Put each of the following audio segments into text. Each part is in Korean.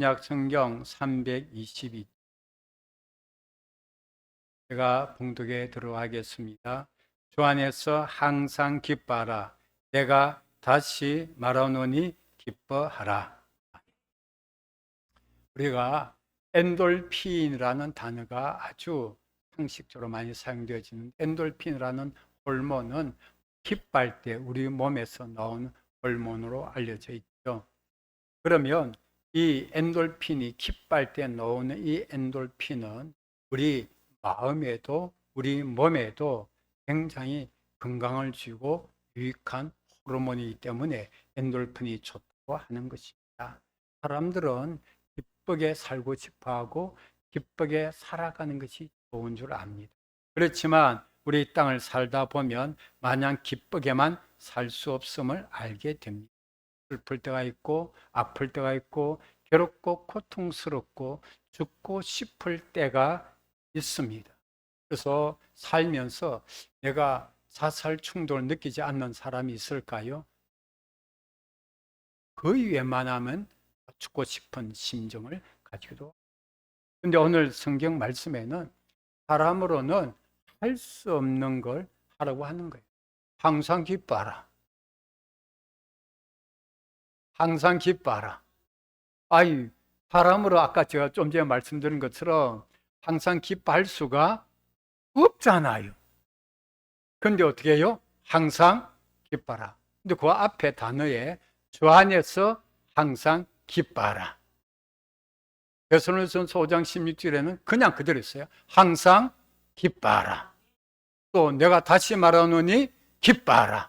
신약 성경 322. 제가 봉독에 들어가겠습니다. 주 안에서 항상 기뻐하라. 내가 다시 말하노니 기뻐하라. 우리가 엔돌핀이라는 단어가 아주 상식적으로 많이 사용되어지는 엔돌핀이라는 호르몬은 기뻐할 때 우리 몸에서 나오는 호르몬으로 알려져 있죠. 그러면 이 엔돌핀이 기뻐할 때 나오는 이 엔돌핀은 우리 마음에도 우리 몸에도 굉장히 건강을 주고 유익한 호르몬이기 때문에 엔돌핀이 좋다고 하는 것입니다. 사람들은 기쁘게 살고 싶어하고 기쁘게 살아가는 것이 좋은 줄 압니다. 그렇지만 우리 땅을 살다 보면 마냥 기쁘게만 살 수 없음을 알게 됩니다. 슬플 때가 있고 아플 때가 있고 괴롭고 고통스럽고 죽고 싶을 때가 있습니다. 그래서 살면서 내가 자살 충동을 느끼지 않는 사람이 있을까요? 거의 웬만하면 죽고 싶은 심정을 가지기도. 근데 오늘 성경 말씀에는 사람으로는 할 수 없는 걸 하라고 하는 거예요. 항상 기뻐하라. 항상 기뻐하라. 아이, 사람으로 아까 제가 좀 전에 말씀드린 것처럼 항상 기뻐할 수가 없잖아요. 근데 어떻게 해요? 항상 기뻐하라. 근데 그 앞에 단어에 주 안에서 항상 기뻐하라. 베드로전서 5장 16절에는 그냥 그대로 있어요. 항상 기뻐하라. 또 내가 다시 말하노니 기뻐하라.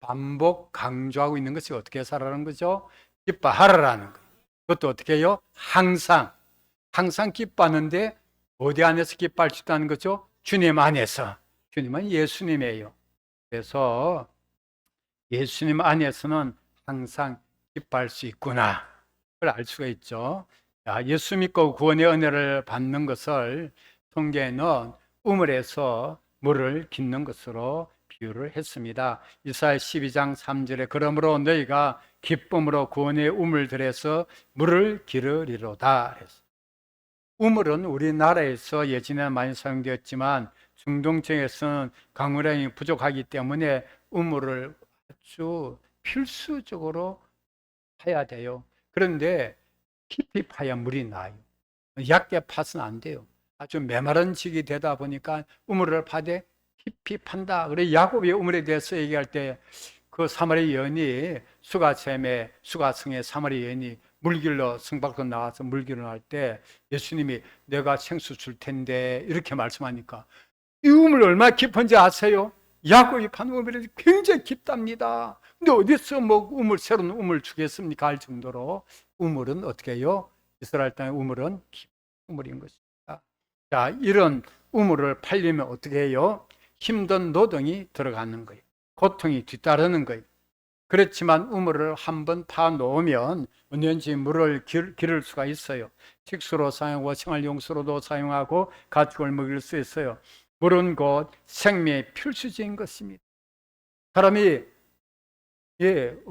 반복 강조하고 있는 것이 어떻게 살아라는 거죠? 기뻐하라라는 거예요. 그것도 어떻게 해요? 항상 기뻐하는데 어디 안에서 기뻐할 수 있다는 거죠? 주님 안에서. 주님은 예수님이에요. 그래서 예수님 안에서는 항상 기뻐할 수 있구나. 그걸 알 수가 있죠. 예수 믿고 구원의 은혜를 받는 것을 성경에는 우물에서 물을 깃는 것으로 비유를 했습니다. 이사야 12장 3절에 그러므로 너희가 기쁨으로 구원의 우물들에서 물을 기르리로다. 우물은 우리나라에서 예전에 많이 사용되었지만 중동 지역에서는 강우량이 부족하기 때문에 우물을 아주 필수적으로 파야 돼요. 그런데 깊이 파야 물이 나요. 얕게 파서는 안 돼요. 아주 메마른 지역이 되다 보니까 우물을 파되 깊이 판다. 그래 야곱이 우물에 대해서 얘기할 때 그 사마리 여인이 수가성의 사마리 여인이 물길로 성 밖으로 나와서 물길을 할 때 예수님이 내가 생수 줄 텐데 이렇게 말씀하니까 이 우물 얼마나 깊은지 아세요? 야곱이 판 우물이 굉장히 깊답니다. 근데 어디서 뭐 새로운 우물 주겠습니까? 할 정도로 우물은 어떻게 해요? 이스라엘 땅의 우물은 깊은 우물인 것입니다. 자, 이런 우물을 팔려면 어떻게 해요? 힘든 노동이 들어가는 거예요. 고통이 뒤따르는 거예요. 그렇지만 우물을 한번 파 놓으면 언제든지 물을 기를 수가 있어요. 식수로 사용하고 생활용수로도 사용하고 가축을 먹일 수 있어요. 물은 곧 생명의 필수적인 것입니다. 사람이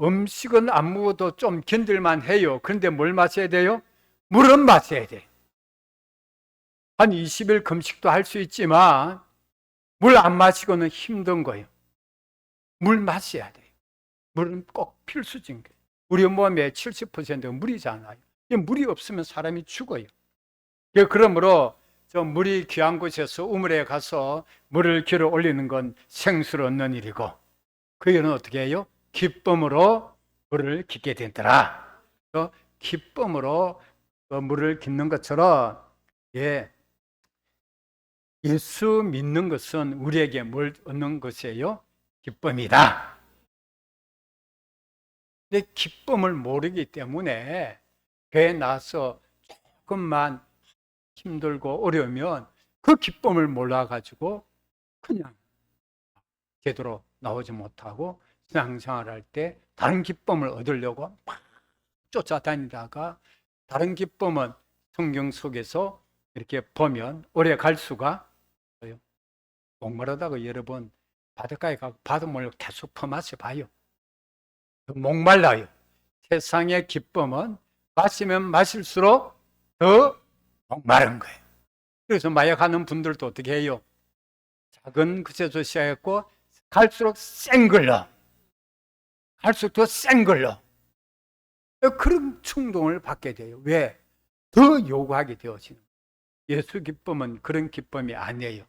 음식은 안 먹어도 좀 견딜만 해요. 그런데 뭘 마셔야 돼요? 물은 마셔야 돼요. 한 20일 금식도 할 수 있지만 물 안 마시고는 힘든 거예요. 물 마셔야 돼요. 물은 꼭 필수적인 거예요. 우리 몸의 70%가 물이잖아요. 물이 없으면 사람이 죽어요. 그러므로 저 물이 귀한 곳에서 우물에 가서 물을 길어 올리는 건 생수를 얻는 일이고 그 일은 어떻게 해요? 기쁨으로 물을 깃게 되더라. 기쁨으로 물을 깃는 것처럼 예수 믿는 것은 우리에게 뭘 얻는 것이에요? 기쁨이다. 근데 기쁨을 모르기 때문에 배에 나서 조금만 힘들고 어려우면 그 기쁨을 몰라가지고 그냥 제대로 나오지 못하고 신앙생활할 때 다른 기쁨을 얻으려고 막 쫓아다니다가 다른 기쁨은 성경 속에서 이렇게 보면 오래 갈 수가 없어요. 목마르다고 여러분 바닷가에 가고 바닷물을 계속 퍼마셔 봐요. 목말라요. 세상의 기쁨은 마시면 마실수록 더 목마른 거예요. 그래서 마약하는 분들도 어떻게 해요? 작은 것에서 시작했고 갈수록 센 걸로, 갈수록 더 센 걸로 그런 충동을 받게 돼요. 왜? 더 요구하게 되어지는 거예요. 예수 기쁨은 그런 기쁨이 아니에요.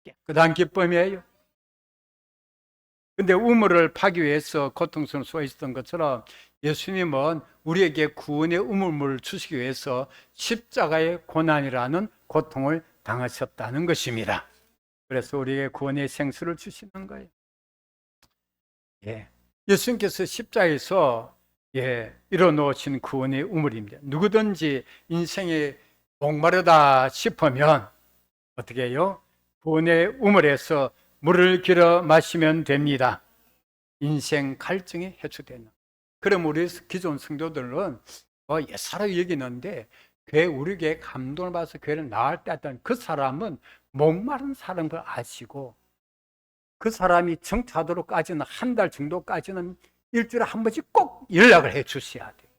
깨끗한 기쁨이에요. 근데 우물을 파기 위해서 고통스러운 수가 있었던 것처럼 예수님은 우리에게 구원의 우물물을 주시기 위해서 십자가의 고난이라는 고통을 당하셨다는 것입니다. 그래서 우리에게 구원의 생수를 주시는 거예요. 예. 예수님께서 십자가에서 이뤄놓으신 구원의 우물입니다. 누구든지 인생에 목마르다 싶으면 어떻게 해요? 구원의 우물에서 물을 길어 마시면 됩니다. 인생 갈증이 해소되는. 그럼 우리 기존 성도들은 옛사람 여기는데 교회 우리 교회 감동을 받아서 교회를 나갈 때 했던 그 사람은 목마른 사람인 걸 아시고 그 사람이 정차도록까지는 한 달 정도까지는 일주일에 한 번씩 꼭 연락을 해 주셔야 돼요.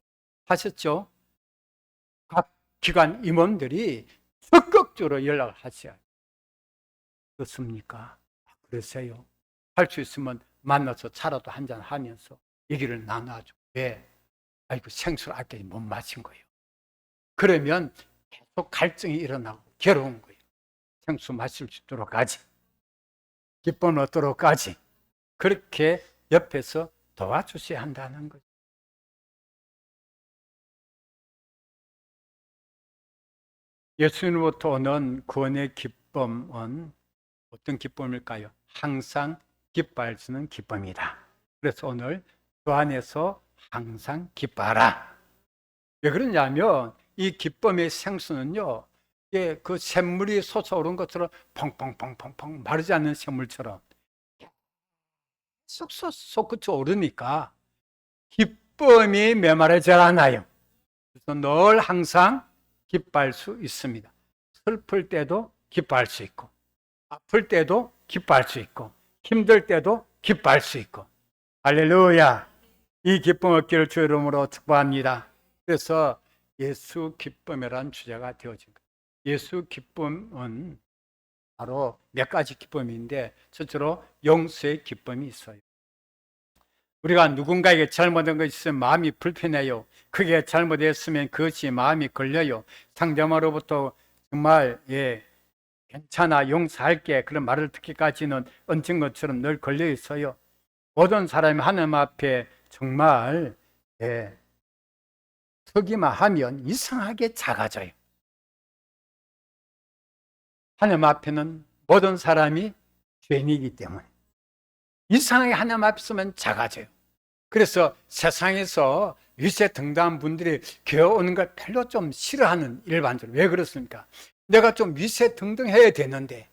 하셨죠? 각 기관 임원들이 적극적으로 연락을 하셔야 돼요. 그렇습니까? 그러세요. 할 수 있으면 만나서 차라도 한잔 하면서 얘기를 나눠줘. 왜? 아이고 생수를 아껴 못 마신 거예요. 그러면 계속 갈증이 일어나고 괴로운 거예요. 생수 마실 수 있도록 하지. 기쁨 얻도록 하지. 그렇게 옆에서 도와주셔야 한다는 거죠. 예수님으로부터 오는 구원의 기쁨은 어떤 기쁨일까요? 항상 기뻐할 수 있는 기쁨이다. 그래서 오늘 주 안에서 항상 기뻐하라. 왜 그러냐면 이 기쁨의 생수는요, 그 샘물이 솟아오른 것처럼 펑펑펑펑펑 마르지 않는 샘물처럼 쏙쏙쏙 그쳐 오르니까 기쁨이 메마르지 않아요. 그래서 늘 항상 기뻐할 수 있습니다. 슬플 때도 기뻐할 수 있고, 아플 때도 기뻐할 수 있고, 힘들 때도 기뻐할 수 있고. 할렐루야! 이 기쁨 얻기를 주의 이름으로 축복합니다. 그래서 예수 기쁨이라는 주제가 되어진 거예요. 예수 기쁨은 바로 몇 가지 기쁨인데 첫째로 용서의 기쁨이 있어요. 우리가 누군가에게 잘못한 것이 있으면 마음이 불편해요. 그게 잘못했으면 그것이 마음이 걸려요. 상대방으로부터 정말 괜찮아 용서할게 그런 말을 듣기까지는 얹은 것처럼 늘 걸려 있어요. 모든 사람이 하나님 앞에 정말 서기만 하면 이상하게 작아져요. 하나님 앞에는 모든 사람이 죄인이기 때문에 이상하게 하나님 앞에 서면 작아져요. 그래서 세상에서 위세등등한 분들이 교회 오는 걸 별로 좀 싫어하는 일반적으로. 왜 그렇습니까? 내가 좀 위세등등해야 되는데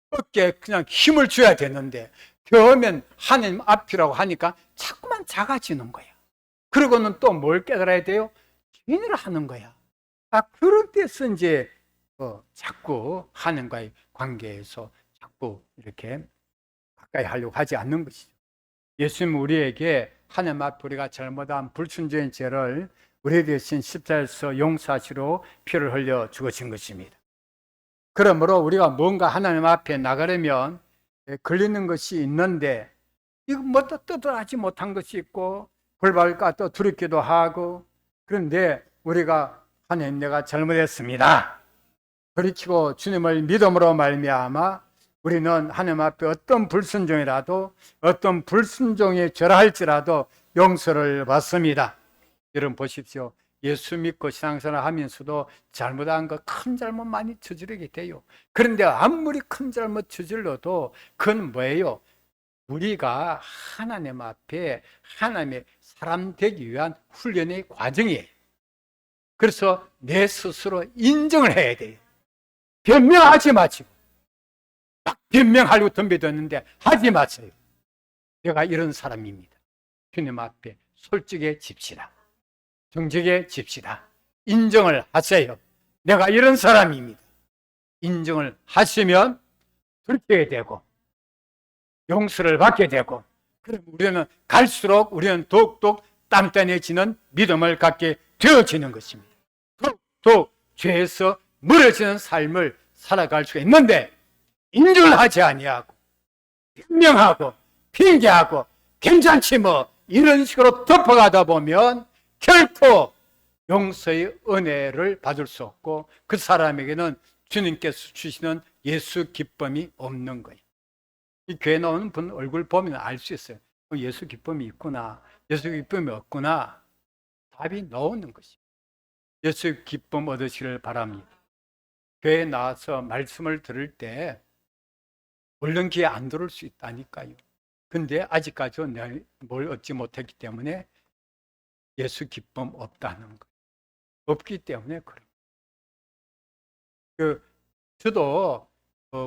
어깨에 그냥 힘을 줘야 되는데 교회 오면 하나님 앞이라고 하니까 자꾸만 작아지는 거야. 그러고는 또 뭘 깨달아야 돼요? 죄인을 하는 거야. 그런 데서 이제 자꾸 하나님과의 관계에서 자꾸 이렇게 가까이 하려고 하지 않는 것이죠. 예수님 우리에게 하나님 앞에 우리가 잘못한 불순종의 죄를 우리 대신 십자가에서 용서하시러 피를 흘려 죽으신 것입니다. 그러므로 우리가 뭔가 하나님 앞에 나가려면 걸리는 것이 있는데 이거 뭐 떠들하지 못한 것이 있고 벌받을까 또 두렵기도 하고 그런데 우리가 하나님 내가 잘못했습니다. 돌이키고 주님을 믿음으로 말미암아 우리는 하나님 앞에 어떤 불순종이라도 어떤 불순종에 절하할지라도 용서를 받습니다. 여러분 보십시오. 예수 믿고 신앙생활 하면서도 잘못한 거 큰 잘못 많이 저지르게 돼요. 그런데 아무리 큰 잘못 저질러도 그건 뭐예요? 우리가 하나님 앞에 하나님의 사람 되기 위한 훈련의 과정이에요. 그래서 내 스스로 인정을 해야 돼요. 변명하지 마시고 막 변명하려고 덤벼드는데 하지 마세요. 내가 이런 사람입니다. 주님 앞에 솔직해집시다. 정직해집시다. 인정을 하세요. 내가 이런 사람입니다. 인정을 하시면 들키게 되고 용서를 받게 되고 그럼 우리는 갈수록 우리는 더욱더 단단해지는 믿음을 갖게 되어지는 것입니다. 더욱 죄에서 멀어지는 삶을 살아갈 수가 있는데 인정하지 아니하고 변명하고 핑계하고 괜찮지 뭐 이런 식으로 덮어가다 보면 결코 용서의 은혜를 받을 수 없고 그 사람에게는 주님께서 주시는 예수 기쁨이 없는 거예요. 이 교회 나오는 분 얼굴 보면 알 수 있어요. 예수 기쁨이 있구나, 예수 기쁨이 없구나. 답이 나오는 것이에요. 예수 기쁨 얻으시기를 바랍니다. 교회에 나와서 말씀을 들을 때 물론 귀에 안 들을 수 있다니까요. 근데 아직까지 내가 뭘 얻지 못했기 때문에 예수 기쁨 없다는 거예요. 없기 때문에 그래요. 저도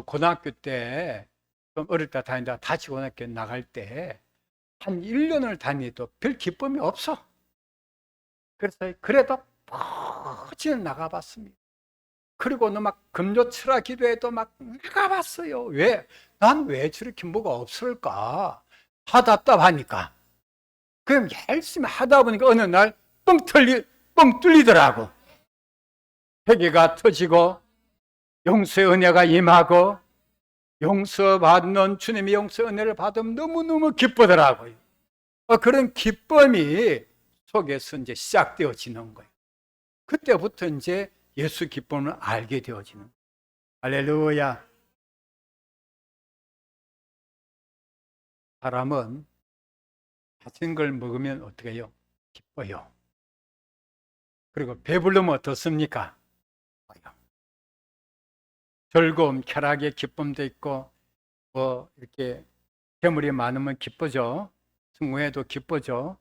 고등학교 때 좀 어릴 때 다니다가 다시 고등학교 나갈 때 한 1년을 다니도 별 기쁨이 없어. 그래서 그래도 퍼지는 나가봤습니다. 그리고는 막 금요철학 기도에도 막 나가봤어요. 왜? 난 왜 저렇게 뭐가 없을까? 답답하니까. 그럼 열심히 하다 보니까 어느 날 뻥 뚫리더라고. 회개가 터지고 용서의 은혜가 임하고 용서받는 주님의 용서의 은혜를 받으면 너무너무 기쁘더라고요. 그런 기쁨이 속에서 이제 시작되어지는 거예요. 그때부터 이제 예수 기쁨을 알게 되어지는 거예요. 할렐루야. 사람은 맛있는 걸 먹으면 어떻게 해요? 기뻐요. 그리고 배부르면 어떻습니까? 즐거움, 쾌락의 기쁨도 있고 뭐 이렇게 재물이 많으면 기쁘죠. 성공해도 기쁘죠.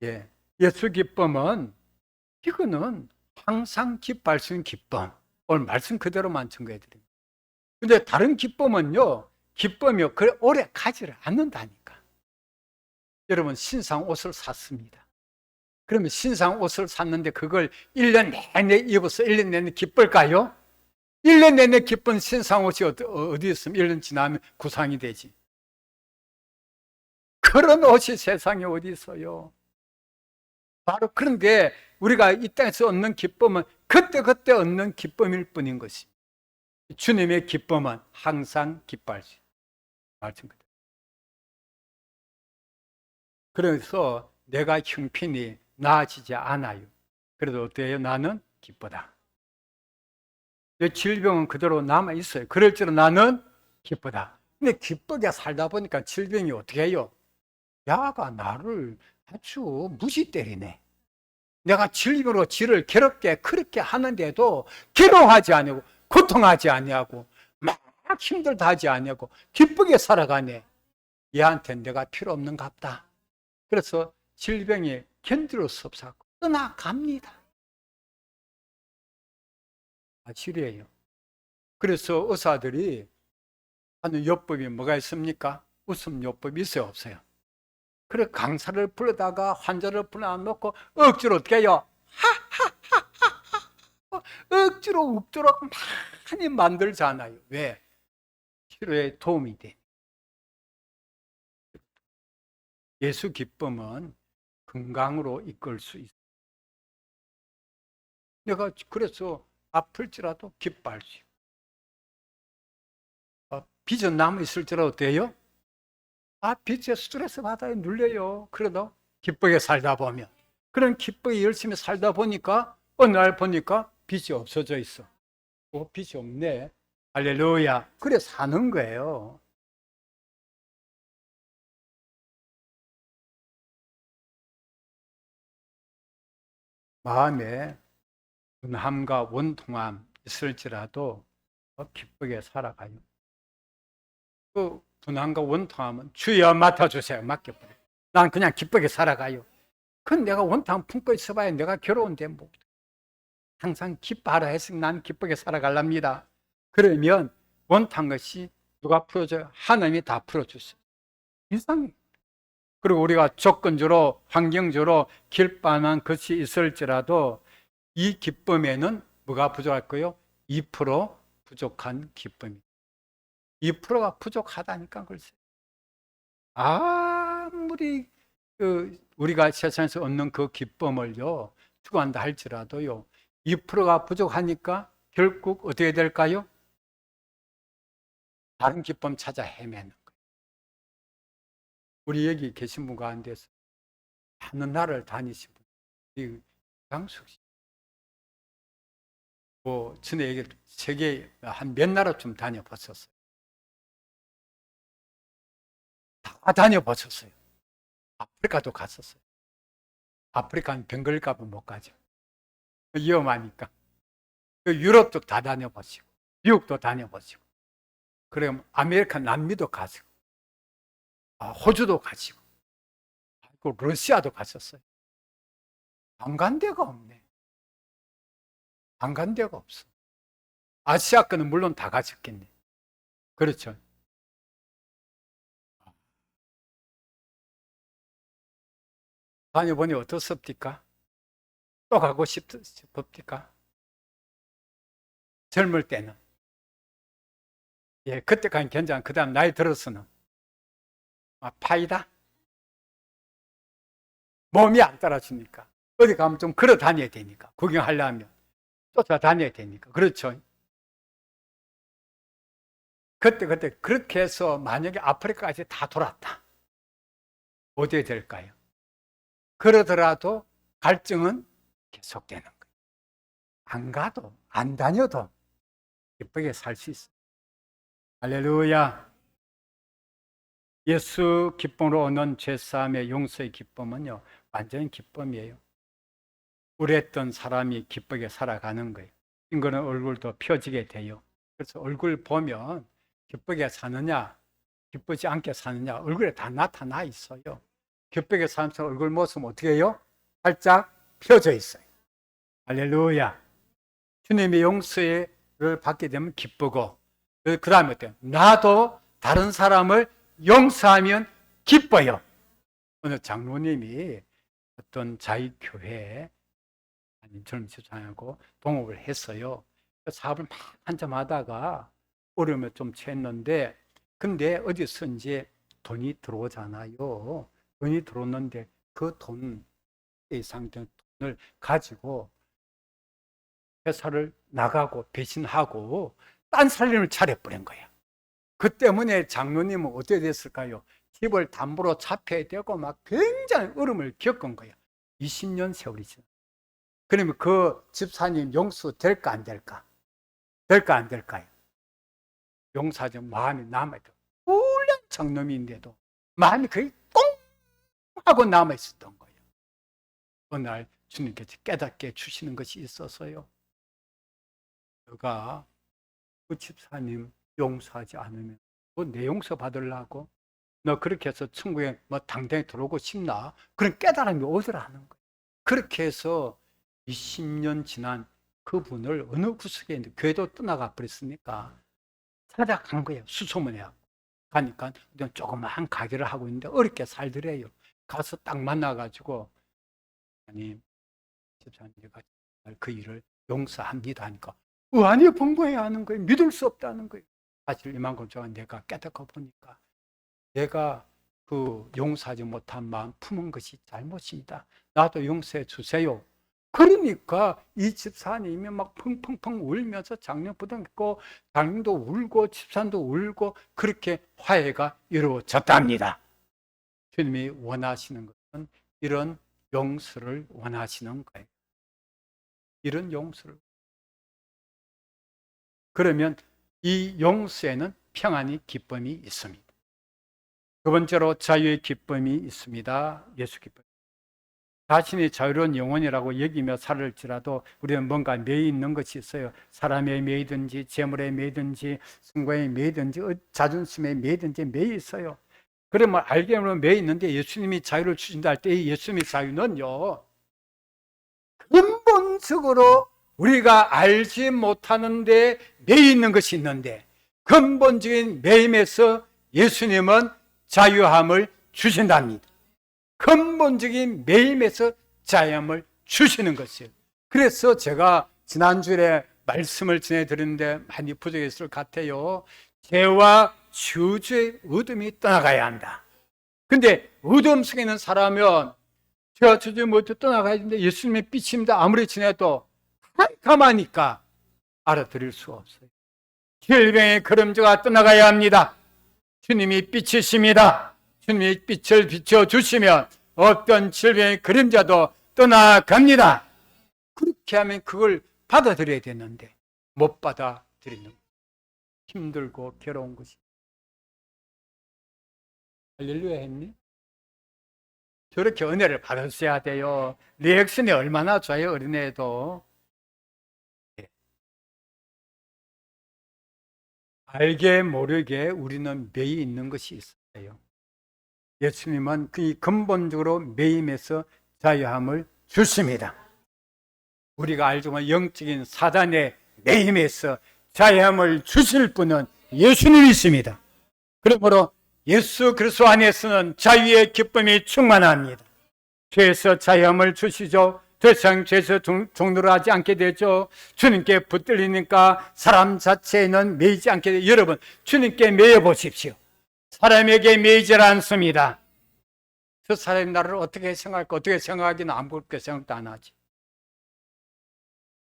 예. 예수 기쁨은 이거는 항상 기뻐할 수 있는 기쁨. 오늘 말씀 그대로만 증거해 드립니다. 근데 다른 기쁨은요, 기쁨이 그래 오래 가지를 않는다니까. 여러분 신상 옷을 샀습니다. 그러면 신상 옷을 샀는데 그걸 1년 내내 입어서 1년 내내 기쁠까요? 1년 내내 기쁜 신상 옷이 어디 있으면 1년 지나면 구상이 되지. 그런 옷이 세상에 어디 있어요? 바로 그런데 우리가 이 땅에서 얻는 기쁨은 그때그때 얻는 기쁨일 뿐인 것입니다. 주님의 기쁨은 항상 기뻐할 수 있어요. 말씀 그대로. 그래서 내가 형편이 나아지지 않아요. 그래도 어때요? 나는 기쁘다. 내 질병은 그대로 남아있어요. 그럴지라 나는 기쁘다. 근데 기쁘게 살다 보니까 질병이 어떻게 해요? 야가 나를 아주 무시 때리네. 내가 질병으로 지를 괴롭게 그렇게 하는데도 괴로워하지 아니하고 고통하지 아니하고 막 힘들다 하지 아니하고 기쁘게 살아가네. 얘한테는 내가 필요 없는갑다. 그래서 질병이 견딜 수 없어 떠나갑니다. 사실이에요. 그래서 의사들이 하는 요법이 뭐가 있습니까? 웃음 요법이 있어요, 없어요? 그래 강사를 불러다가 환자를 불러놓고 억지로 어떻게 해요? 억지로 웃도록 많이 만들잖아요. 왜? 치료에 도움이 돼. 예수 기쁨은 건강으로 이끌 수 있어. 내가 그래서 아플지라도 기뻐할 수 있고 빚은 남아있을지라도 어때요? 빚에 스트레스 받아요. 눌려요. 그래도 기쁘게 살다 보면 그런 기쁘게 열심히 살다 보니까 어느 날 보니까 빚이 없어져 있어. 빚이 없네. 할렐루야. 그래 사는 거예요. 마음에 분함과 원통함 있을지라도 기쁘게 살아가요. 그 분함과 원통함은 주여 맡아주세요. 맡겨버려요. 난 그냥 기쁘게 살아가요. 그건 내가 원통함 품고 있어봐야 내가 괴로운데 뭐. 항상 기뻐하라 했으니 난 기쁘게 살아갈랍니다. 그러면 원통한 것이 누가 풀어줘요? 하나님이 다 풀어주세요. 이상해. 그리고 우리가 조건적으로 환경적으로 길반한 것이 있을지라도 이 기쁨에는 뭐가 부족할 거예요? 2% 부족한 기쁨이. 2%가 부족하다니까 글쎄. 아무리 우리가 세상에서 얻는 그 기쁨을요 추구한다 할지라도요, 2%가 부족하니까 결국 어떻게 될까요? 다른 기쁨 찾아 헤매는 거예요. 우리 여기 계신 분 가운데서 많은 나라를 다니신 분, 강숙 씨, 전에 얘기를 세계 한 몇 나라쯤 다녀봤었어요. 다 다녀봤었어요. 아프리카도 갔었어요. 아프리카는 병 걸릴까 봐 못 가죠. 위험하니까. 유럽도 다 다녀보시고, 미국도 다녀보시고, 그럼 아메리카 남미도 가시고, 호주도 가시고, 러시아도 갔었어요. 안 간 데가 없네. 안 간 데가 없어. 아시아 거는 물론 다 가셨겠네. 그렇죠. 다녀보니 어떻습니까? 또 가고 싶습니까? 젊을 때는. 예, 그때까지 괜찮아. 그 다음 나이 들어서는. 파이다? 몸이 안 따라주니까. 어디 가면 좀 걸어 다녀야 되니까. 구경하려면. 쫓아다녀야 되니까. 그렇죠. 그때 그렇게 해서 만약에 아프리카까지 다 돌았다. 어떻게 될까요? 그러더라도 갈증은 계속되는 거예요. 안 가도, 안 다녀도 기쁘게 살 수 있어요. 할렐루야. 예수 기쁨으로 오는 죄사함의 용서의 기쁨은요, 완전히 기쁨이에요. 우울했던 사람이 기쁘게 살아가는 거예요. 이거는 얼굴도 펴지게 돼요. 그래서 얼굴 보면 기쁘게 사느냐, 기쁘지 않게 사느냐, 얼굴에 다 나타나 있어요. 기쁘게 사는 얼굴 모습은 어떻게 해요? 살짝 펴져 있어요. 할렐루야. 주님의 용서를 받게 되면 기쁘고, 그 다음에 어때요? 나도 다른 사람을 용서하면 기뻐요. 어느 장로님이 어떤 자유교회에 젊은 집사님하고 동업을 했어요. 사업을 막 한참 하다가 어려움에 좀 처했는데, 근데 어디선지 돈이 들어오잖아요. 돈이 들어오는데 그 돈 이상 돈을 가지고 회사를 나가고 배신하고 딴 살림을 차려버린 거야. 그 때문에 장로님은 어떻게 됐을까요? 집을 담보로 잡혀야 되고 막 굉장히 어려움을 겪은 거야. 20년 세월이 지나. 그러면 그 집사님 용서 될까 안 될까? 될까 안 될까요? 용서하지 마음이 남아있다. 훌륭한 장놈인데도 마음이 거의 꽁 하고 남아있었던 거예요. 어느 날 주님께서 깨닫게 주시는 것이 있어서요. 너가 그 집사님 용서하지 않으면 내 용서 받으려고? 너 그렇게 해서 천국에 당당히 들어오고 싶나? 그런 깨달음이 오더라는 거예요. 그렇게 해서 20년 지난 그분을 어느 구석에 있는데 교회도 떠나가 버렸으니까 찾아간 거예요. 수소문해갖고 가니까 조그마한 가게를 하고 있는데 어렵게 살더래요. 가서 딱 만나가지고 아니 집사님 내가 그 일을 용서합니다 하니까 아니 봉고해야 하는 거예요. 믿을 수 없다는 거예요. 사실 이만큼 동안 내가 깨닫고 보니까 내가 그 용서하지 못한 마음 품은 것이 잘못입니다. 나도 용서해 주세요. 그러니까 이 집사님이 막 펑펑펑 울면서 장례부동 있고 장님도 울고 집사님도 울고 그렇게 화해가 이루어졌답니다. 주님이 원하시는 것은 이런 용서를 원하시는 거예요. 이런 용서를. 그러면 이 용서에는 평안이 기쁨이 있습니다. 두 번째로 자유의 기쁨이 있습니다. 예수 기쁨. 자신이 자유로운 영혼이라고 여기며 살을지라도 우리는 뭔가 매이 있는 것이 있어요. 사람에 매이든지 재물에 매이든지 성공에 매이든지 자존심에 매이든지 매이 있어요. 그러면 알게 모르면 매이 있는데 예수님이 자유를 주신다 할 때 예수님의 자유는요, 근본적으로 우리가 알지 못하는데 매이 있는 것이 있는데 근본적인 매임에서 예수님은 자유함을 주신답니다. 근본적인 매임에서 자유함을 주시는 것이에요. 그래서 제가 지난주에 말씀을 전해드렸는데 많이 부족했을 것 같아요. 죄와 주주의 어둠이 떠나가야 한다. 근데 어둠 속에 있는 사람은 제가 주지 못해 떠나가야 되는데 예수님의 빛입니다. 아무리 지내도 캄캄하니까 알아들을 수가 없어요. 질병의 그림자가 떠나가야 합니다. 주님이 빛이십니다. 주님이 빛을 비춰주시면 어떤 질병의 그림자도 떠나갑니다. 그렇게 하면 그걸 받아들여야 되는데 못 받아들이는 힘들고 괴로운 것이. 할렐루야 했니? 저렇게 은혜를 받으셔야 돼요. 리액션이 얼마나 좋아요, 어린애도. 알게 모르게 우리는 매이 있는 것이 있어요. 예수님은 그 근본적으로 매임에서 자유함을 주십니다. 우리가 알지만 영적인 사단의 매임에서 자유함을 주실 분은 예수님이십니다. 그러므로 예수 그리스도 안에서는 자유의 기쁨이 충만합니다. 죄에서 자유함을 주시죠. 더 이상 죄에서 종노를 하지 않게 되죠. 주님께 붙들리니까 사람 자체에는 매이지 않게 되죠. 여러분, 주님께 매여 보십시오. 사람에게 매이질 않습니다. 그 사람이 나를 어떻게 생각할까, 어떻게 생각하기는 아무렇게 생각도 안 하지.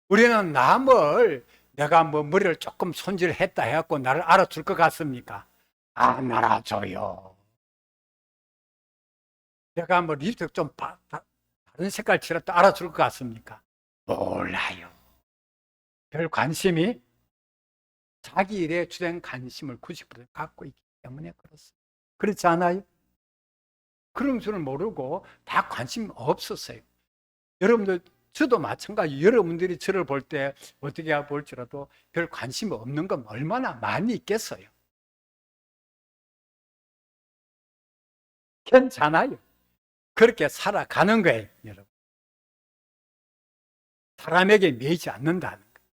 우리는 남을 내가 뭐 머리를 조금 손질했다 해갖고 나를 알아줄 것 같습니까? 안 알아줘요. 내가 뭐 립스틱 좀 다른 색깔 칠했다 알아줄 것 같습니까? 몰라요. 별 관심이 자기 일에 주된 관심을 90% 갖고 있기 때문에 그렇습니다. 그렇지 않아요? 그런 줄을 모르고 다 관심 없었어요. 여러분들, 저도 마찬가지. 여러분들이 저를 볼 때 어떻게 볼지라도 별 관심이 없는 건 얼마나 많이 있겠어요. 괜찮아요. 그렇게 살아가는 거예요, 여러분. 사람에게 매이지 않는다는 거예요.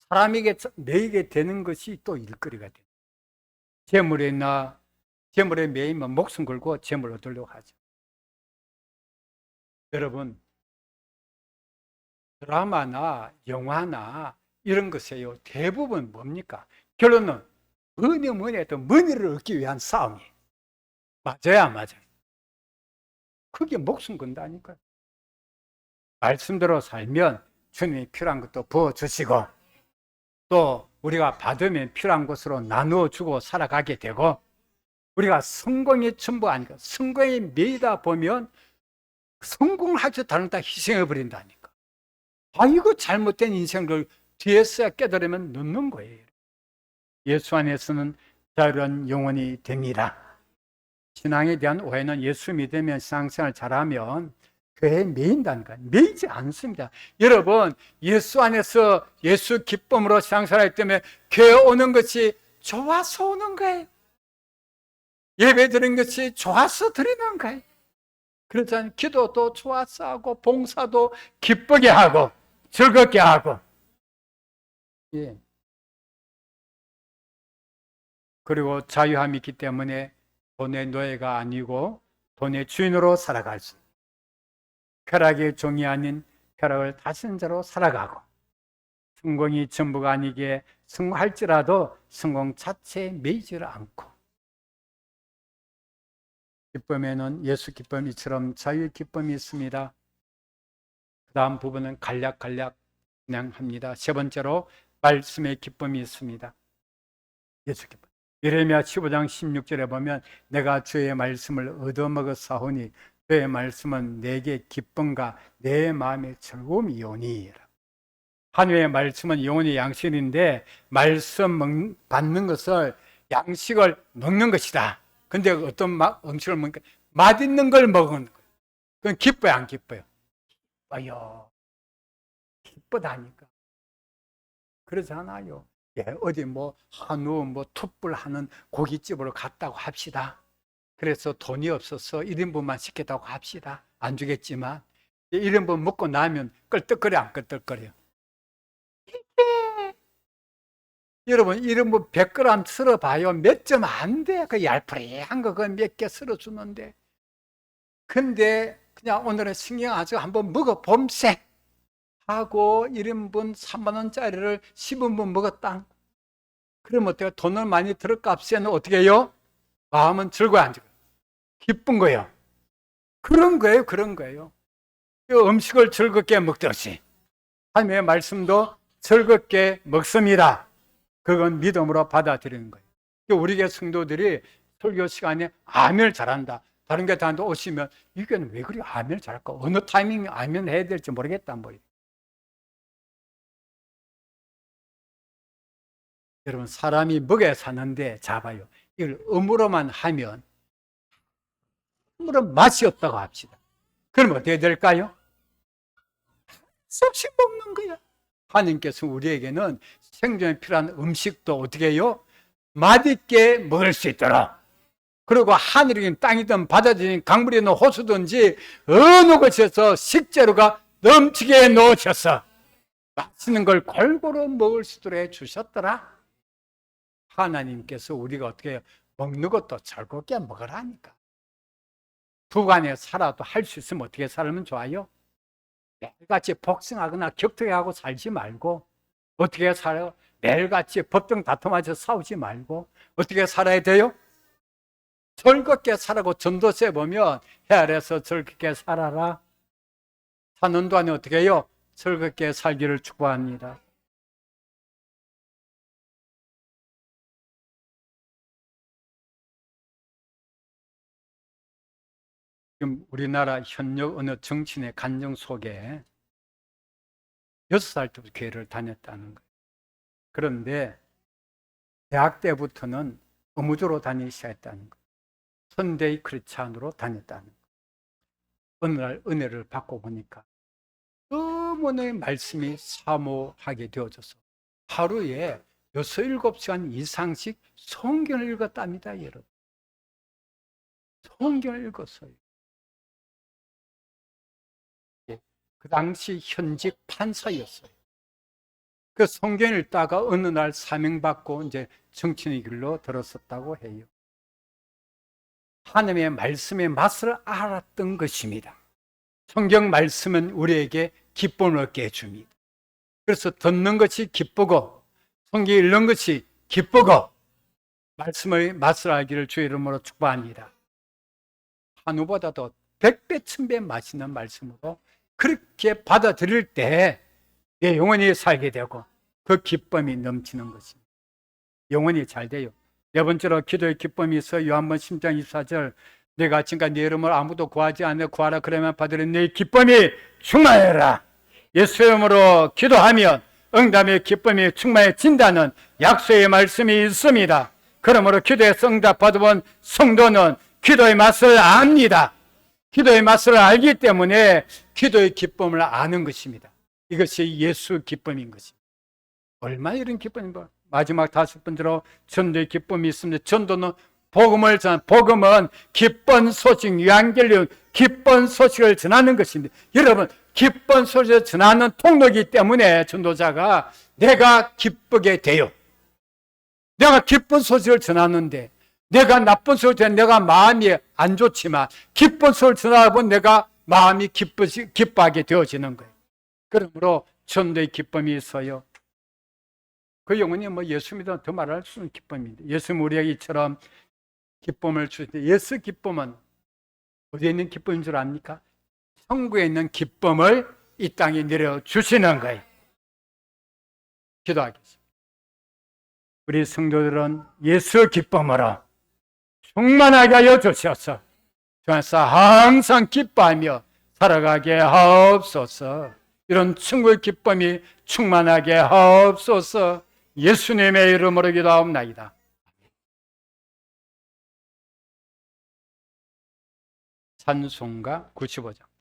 사람에게 매이게 되는 것이 또 일거리가 돼요. 재물에 매이면 목숨 걸고 재물을 얻으려고 하죠. 여러분, 드라마나 영화나 이런 것에요, 대부분 뭡니까? 결론은 뭐니 해도 머니를 얻기 위한 싸움이에요. 맞아요, 안 맞아요? 그게 목숨 건다니까요. 말씀대로 살면 주님이 필요한 것도 부어주시고 또 우리가 받으면 필요한 것으로 나누어 주고 살아가게 되고, 우리가 성공이 전부 아니까 성공에 매이다 보면 성공하지 다른 다 희생해 버린다니까. 이거 잘못된 인생을 뒤에서야 깨달으면 늦는 거예요. 예수 안에서는 자유로운 영혼이 됩니다. 신앙에 대한 오해는 예수 믿으면 신앙생활 잘하면 교회에 매인다니까. 매이지 않습니다. 여러분, 예수 안에서 예수 기쁨으로 신앙생활 하기 때문에 교회 오는 것이 좋아서 오는 거예요. 예배 드리는 것이 좋아서 드리는 거예요. 그렇잖아요. 기도도 좋아서 하고 봉사도 기쁘게 하고 즐겁게 하고. 예. 그리고 자유함이 있기 때문에 돈의 노예가 아니고 돈의 주인으로 살아갈 수, 쾌락의 종이 아닌 쾌락을 다스린 자로 살아가고, 성공이 전부가 아니게 성공할지라도 성공 자체에 매이지를 않고, 기쁨에는 예수 기쁨이처럼 자유의 기쁨이 있습니다. 그 다음 부분은 간략간략 진행합니다. 세 번째로 말씀의 기쁨이 있습니다. 예수 기쁨. 예레미야 15장 16절에 보면 내가 주의 말씀을 얻어먹었사오니 주의 말씀은 내게 기쁨과 내 마음의 즐거움이오니. 하나님의 말씀은 영혼의 양식인데 말씀 받는 것을 양식을 먹는 것이다. 근데 어떤 음식을 먹으니까 맛있는 걸 먹는 거예요. 그건 기뻐요, 안 기뻐요? 기뻐요. 기쁘다니까. 그러지 않아요. 예, 어디 한우 툭불 하는 고깃집으로 갔다고 합시다. 그래서 돈이 없어서 1인분만 시켰다고 합시다. 안 주겠지만 1인분 먹고 나면 끌떡거려, 안 끌떡거려? 여러분, 1인분 100g 썰어봐요. 몇 점 안 돼. 그 얄푸리한 거 몇 개 썰어주는데. 근데 그냥 오늘은 신경하지 한번 먹어봄세 하고 1인분 3만 원짜리를 10인분 먹었다. 그럼 어때요? 돈을 많이 들을 값에는 어떻게 해요? 마음은 즐거워 안 즐거워? 기쁜 거예요. 그런 거예요. 그런 거예요. 그 음식을 즐겁게 먹듯이 하나님의 말씀도 즐겁게 먹습니다. 그건 믿음으로 받아들이는 거예요. 우리 교회 성도들이 설교 시간에 아멘을 잘한다. 다른 게 다른데 오시면 이게는 왜 그리 아멘을 잘할까? 어느 타이밍에 아멘 해야 될지 모르겠다. 뭐. 여러분, 사람이 먹여 사는데 잡아요. 이걸 음으로만 하면 아무런 맛이 없다고 합시다. 그럼 어떻게 될까요? 섭씨 먹는 거야. 하나님께서 우리에게는 생존에 필요한 음식도 어떻게 해요? 맛있게 먹을 수 있도록, 그리고 하늘이든 땅이든 바다든 강물이든 호수든지 어느 곳에서 식재료가 넘치게 놓으셔서 맛있는 걸 골고루 먹을 수 있도록 해주셨더라. 하나님께서 우리가 어떻게 해요? 먹는 것도 즐겁게 먹으라니까. 두간에 살아도 할 수 있으면 어떻게 살면 좋아요? 매일같이 복싱하거나 격투하고 살지 말고, 어떻게 살아요? 매일같이 법정 다툼하면서 싸우지 말고 어떻게 살아야 돼요? 즐겁게 살라고 전도서에 보면 해 아래서 즐겁게 살아라. 사는 동안에 어떻게 해요? 즐겁게 살기를 축복합니다. 지금 우리나라 현역 어느 정치인의 간증 속에 6살 때부터 교회를 다녔다는 거예요. 그런데 대학 때부터는 의무적으로 다니기 시작했다는 거예요. 선대위 크리스찬으로 다녔다는 거예요. 어느 날 은혜를 받고 보니까 너무나 말씀이 사모하게 되어져서 하루에 6, 7시간 이상씩 성경을 읽었답니다. 여러분, 성경을 읽었어요. 그 당시 현직 판사였어요. 그 성경을 읽다가 어느 날 사명받고 이제 정치인의 길로 들었었다고 해요. 하나님의 말씀의 맛을 알았던 것입니다. 성경 말씀은 우리에게 기쁨을 얻게 해줍니다. 그래서 듣는 것이 기쁘고 성경 읽는 것이 기쁘고 말씀의 맛을 알기를 주의 이름으로 축복합니다. 한우보다도 100배, 1000배 맛있는 말씀으로 그렇게 받아들일 때 내 영혼이 살게 되고 그 기쁨이 넘치는 것입니다. 영혼이 잘 돼요. 네 번째로 기도의 기쁨이 있어. 요한복음 10장 24절, 내가 지금까지 네 이름을 아무도 구하지 않네 구하라 그러면 받으리. 네 기쁨이 충만해라. 예수 이름으로 기도하면 응답의 기쁨이 충만해진다는 약속의 말씀이 있습니다. 그러므로 기도에서 응답 받아본 성도는 기도의 맛을 압니다. 기도의 맛을 알기 때문에 기도의 기쁨을 아는 것입니다. 이것이 예수 기쁨인 것입니다. 얼마나 이런 기쁨인가. 마지막 5번째로 전도의 기쁨이 있습니다. 전도는 복음을 전, 복음은 기쁜 소식, 유앙겔리온, 기쁜 소식을 전하는 것입니다. 여러분, 기쁜 소식을 전하는 통로이기 때문에 전도자가 내가 기쁘게 돼요. 내가 기쁜 소식을 전하는데, 내가 나쁜 소식을 전하면 내가 마음이 안 좋지만 기쁜 소식을 전하면 내가 마음이 기뻐하게 되어지는 거예요. 그러므로 전도의 기쁨이 있어요. 그 영혼이 뭐 예수 믿어 더 말할 수 있는 기쁨입니다. 예수님 우리에게 이처럼 기쁨을 주실 때, 예수 기쁨은 어디에 있는 기쁨인 줄 압니까? 천국에 있는 기쁨을 이 땅에 내려주시는 거예요. 기도하겠습니다. 우리 성도들은 예수 기쁨으로 충만하게 하여 주셔서 주께서 항상 기뻐하며 살아가게 하옵소서. 이런 천국의 기쁨이 충만하게 하옵소서. 예수님의 이름으로 기도하옵나이다. 찬송가 95장.